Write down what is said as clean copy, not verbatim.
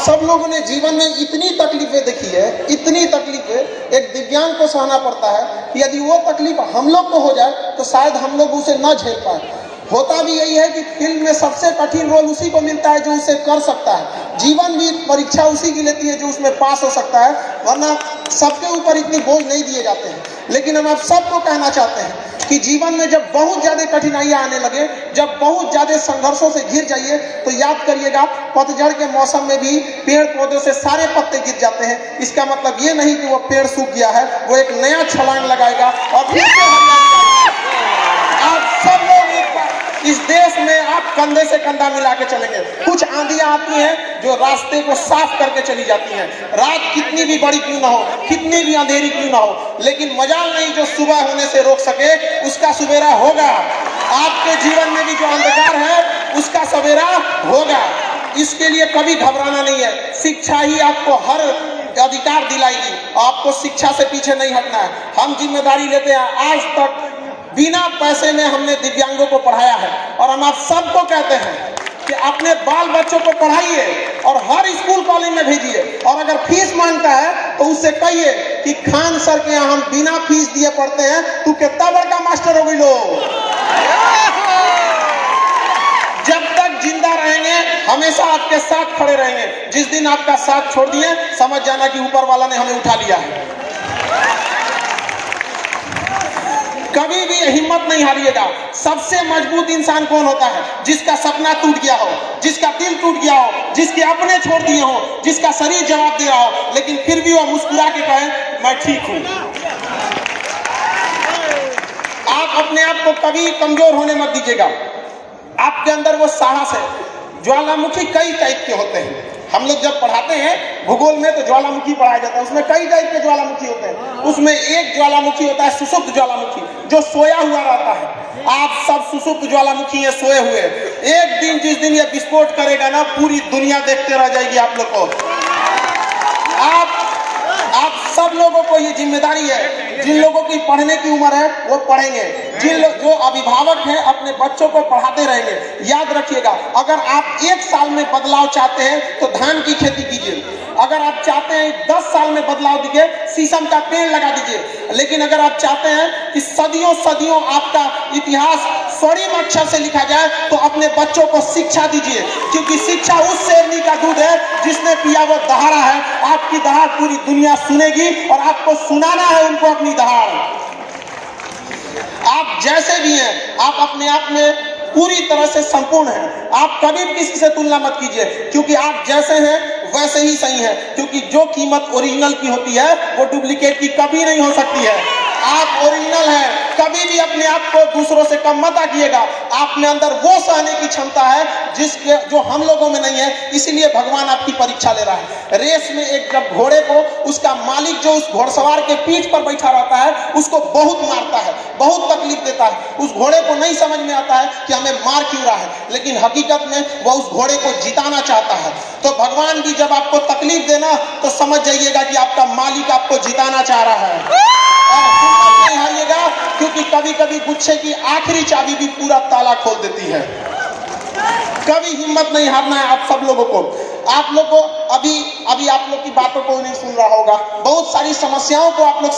सब लोगों ने जीवन में इतनी तकलीफें देखी है, इतनी तकलीफें एक दिव्यांग को सहना पड़ता है कि यदि वो तकलीफ हम लोग को हो जाए तो शायद हम लोग उसे न झेल पाए। होता भी यही है कि फील्ड में सबसे कठिन रोल उसी को मिलता है जो उसे कर सकता है। जीवन भी परीक्षा उसी की लेती है जो उसमें पास हो सकता है, वरना सबके ऊपर इतनी बोझ नहीं दिए जाते हैं। लेकिन हम आप सबको कहना चाहते हैं कि जीवन में जब बहुत ज़्यादा कठिनाइयाँ आने लगे, जब बहुत ज़्यादा संघर्षों से घिर जाइए, तो याद करिएगा पतझड़ के मौसम में भी पेड़ पौधों से सारे पत्ते गिर जाते हैं। इसका मतलब ये नहीं कि वो पेड़ सूख गया है, वो एक नया छलांग लगाएगा और फिर से आप सब लोग इस देश में आप कंधे से कंधा मिला के चलेंगे। कुछ आंधियां आती हैं जो रास्ते को साफ करके चली जाती हैं। रात कितनी भी बड़ी क्यों ना हो, कितनी भी अंधेरी क्यों ना हो, लेकिन मजाल नहीं जो सुबह होने से रोक सके, उसका सवेरा होगा। आपके जीवन में भी जो अंधकार है उसका सवेरा होगा। इसके लिए कभी घबराना नहीं है। शिक्षा ही आपको हर अधिकार दिलाएगी, आपको शिक्षा से पीछे नहीं हटना है। हम जिम्मेदारी लेते हैं। आज तक बिना पैसे में हमने दिव्यांगों को पढ़ाया है और हम आप सबको कहते हैं कि अपने बाल बच्चों को पढ़ाइए और हर स्कूल कॉलेज में भेजिए। और अगर फीस मांगता है तो उससे कहिए कि खान सर के यहाँ हम बिना फीस दिए पढ़ते हैं, तू कितना बड़का मास्टर हो गई लो। जब तक जिंदा रहेंगे हमेशा आपके साथ खड़े रहेंगे। जिस दिन आपका साथ छोड़ दिए, समझ जाना कि ऊपर वाला ने हमें उठा लिया है। कभी भी हिम्मत नहीं हारिएगा। सबसे मजबूत इंसान कौन होता है? जिसका सपना टूट गया हो, जिसका दिल टूट गया हो, जिसके अपने छोड़ दिए हो, जिसका शरीर जवाब दे रहा हो, लेकिन फिर भी वो मुस्कुरा के कहे मैं ठीक हूं। आप अपने आप को कभी कमजोर होने मत दीजिएगा। आपके अंदर वो साहस है। ज्वालामुखी कई टाइप के होते हैं। हम लोग जब पढ़ाते हैं भूगोल में तो ज्वालामुखी पढ़ाया जाता है, उसमें कई टाइप के ज्वालामुखी होते हैं। उसमें एक ज्वालामुखी होता है सुषुप्त ज्वालामुखी, जो सोया हुआ रहता है। आप सब सुषुप्त ज्वालामुखी है, सोए हुए। एक दिन जिस दिन ये विस्फोट करेगा ना, पूरी दुनिया देखते रह जाएगी आप लोग को। आप सब लोगों को ये जिम्मेदारी है। जिन लोगों की पढ़ने की उम्र है वो पढ़ेंगे, जो अभिभावक हैं अपने बच्चों को पढ़ाते रहेंगे। याद रखिएगा, अगर आप 1 साल में बदलाव चाहते हैं तो धान की खेती कीजिए। अगर आप चाहते हैं 10 साल में बदलाव दीजिए, शीशम का पेड़ लगा दीजिए। लेकिन अगर आप चाहते हैं कि सदियों सदियों आपका इतिहास स्वर्णिम अक्षर से लिखा जाए, तो अपने बच्चों को शिक्षा दीजिए, क्योंकि शिक्षा उस शेरनी का दूध है जिसने पिया वो दहाड़ा है। आपकी दहाड़ पूरी दुनिया सुनेगी और आपको सुनाना है उनको अपनी दहाड़। आप जैसे भी हैं, आप अपने आप में पूरी तरह से संपूर्ण हैं। आप कभी भी किसी से तुलना मत कीजिए, क्योंकि आप जैसे हैं वैसे ही सही हैं। क्योंकि जो कीमत ओरिजिनल की होती है वो डुप्लीकेट की कभी नहीं हो सकती है। आप ओरिजिनल हैं। कभी भी अपने आप को दूसरों से कम मत आंकिएगा। आप में अंदर वो सहने की क्षमता है जो हम लोगों में नहीं है। इसीलिए भगवान आपकी परीक्षा ले रहा है। रेस में एक जब घोड़े को उसका मालिक जो उस घोड़सवार के पीठ पर बैठा रहता है उसको बहुत मारता है, बहुत तकलीफ देता है। उस घोड़े को नहीं समझ में आता है कि हमें मार क्यों रहा है, लेकिन हकीकत में वह उस घोड़े को जिताना चाहता है। तो भगवान भी जब आपको तकलीफ देना तो समझ जाइएगा कि आपका मालिक आपको जिताना चाह रहा है। नहीं हारिएगा, क्योंकि कभी कभी गुच्छे की आखिरी चाबी भी पूरा ताला खोल देती है। कभी हिम्मत नहीं हारना है आप सब लोगों को। आप लोग को अभी आप लोग की बातों को नहीं सुन रहा होगा। बहुत सारी समस्याओं को आप लोग